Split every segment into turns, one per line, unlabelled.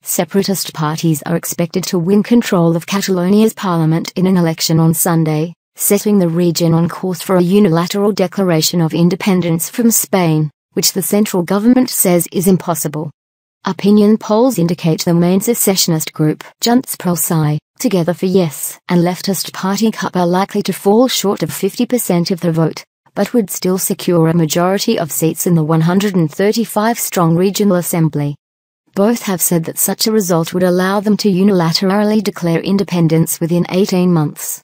Separatist parties are expected to win control of Catalonia's parliament in an election on Sunday, setting the region on course for a unilateral declaration of independence from Spain, which the central government says is impossible. Opinion polls indicate the main secessionist group, Junts Pel Si, Together for Yes, and leftist party CUP are likely to fall short of 50% of the vote, but would still secure a majority of seats in the 135-strong regional assembly. Both have said that such a result would allow them to unilaterally declare independence within 18 months.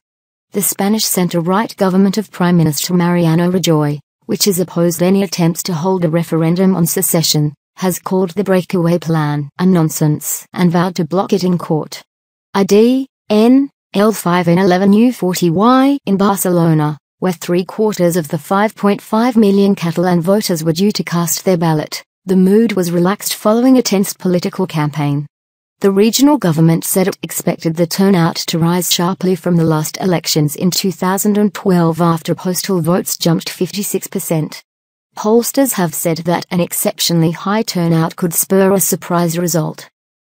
The Spanish centre-right government of Prime Minister Mariano Rajoy, which has opposed any attempts to hold a referendum on secession, has called the breakaway plan a nonsense and vowed to block it in court. ID, N, L5N11U40Y in Barcelona, where 3/4 of the 5.5 million Catalan voters were due to cast their ballot, the mood was relaxed following a tense political campaign. The regional government said it expected the turnout to rise sharply from the last elections in 2012 after postal votes jumped 56%. Pollsters have said that an exceptionally high turnout could spur a surprise result.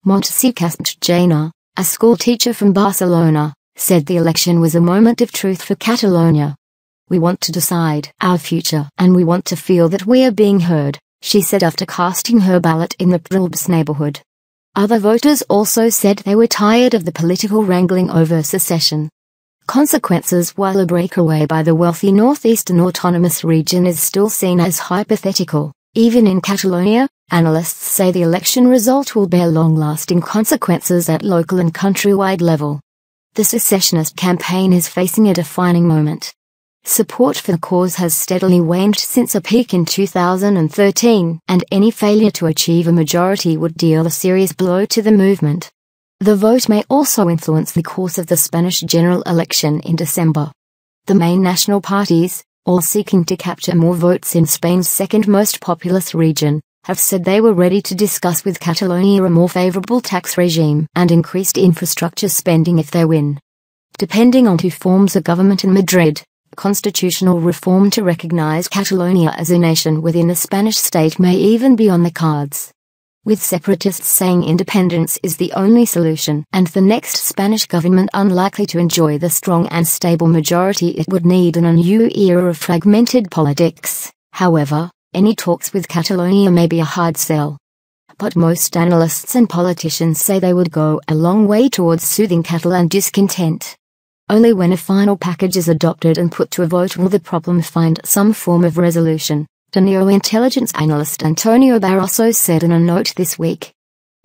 Montse Castellana, a schoolteacher from Barcelona, said the election was a moment of truth for Catalonia. "We want to decide our future and we want to feel that we are being heard," she said after casting her ballot in the Prelbs neighborhood. Other voters also said they were tired of the political wrangling over secession. Consequences. While a breakaway by the wealthy northeastern autonomous region is still seen as hypothetical, even in Catalonia, analysts say the election result will bear long-lasting consequences at local and countrywide level. The secessionist campaign is facing a defining moment. Support for the cause has steadily waned since a peak in 2013, and any failure to achieve a majority would deal a serious blow to the movement. The vote may also influence the course of the Spanish general election in December. The main national parties, all seeking to capture more votes in Spain's second most populous region, have said they were ready to discuss with Catalonia a more favorable tax regime and increased infrastructure spending if they win. Depending on who forms a government in Madrid, constitutional reform to recognize Catalonia as a nation within the Spanish state may even be on the cards. With separatists saying independence is the only solution and the next Spanish government unlikely to enjoy the strong and stable majority it would need in a new era of fragmented politics, however, any talks with Catalonia may be a hard sell. But most analysts and politicians say they would go a long way towards soothing Catalan discontent. Only when a final package is adopted and put to a vote will the problem find some form of resolution, the neo-intelligence analyst Antonio Barroso said in a note this week.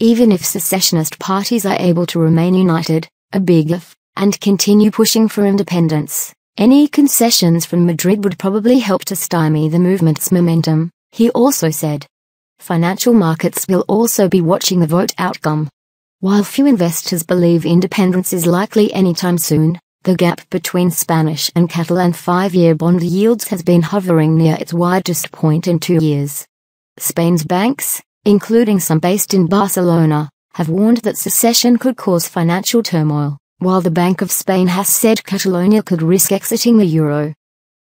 Even if secessionist parties are able to remain united, a big if, and continue pushing for independence, any concessions from Madrid would probably help to stymie the movement's momentum, he also said. Financial markets will also be watching the vote outcome. While few investors believe independence is likely anytime soon, the gap between Spanish and Catalan 5-year bond yields has been hovering near its widest point in 2 years. Spain's banks, including some based in Barcelona, have warned that secession could cause financial turmoil, while the Bank of Spain has said Catalonia could risk exiting the euro.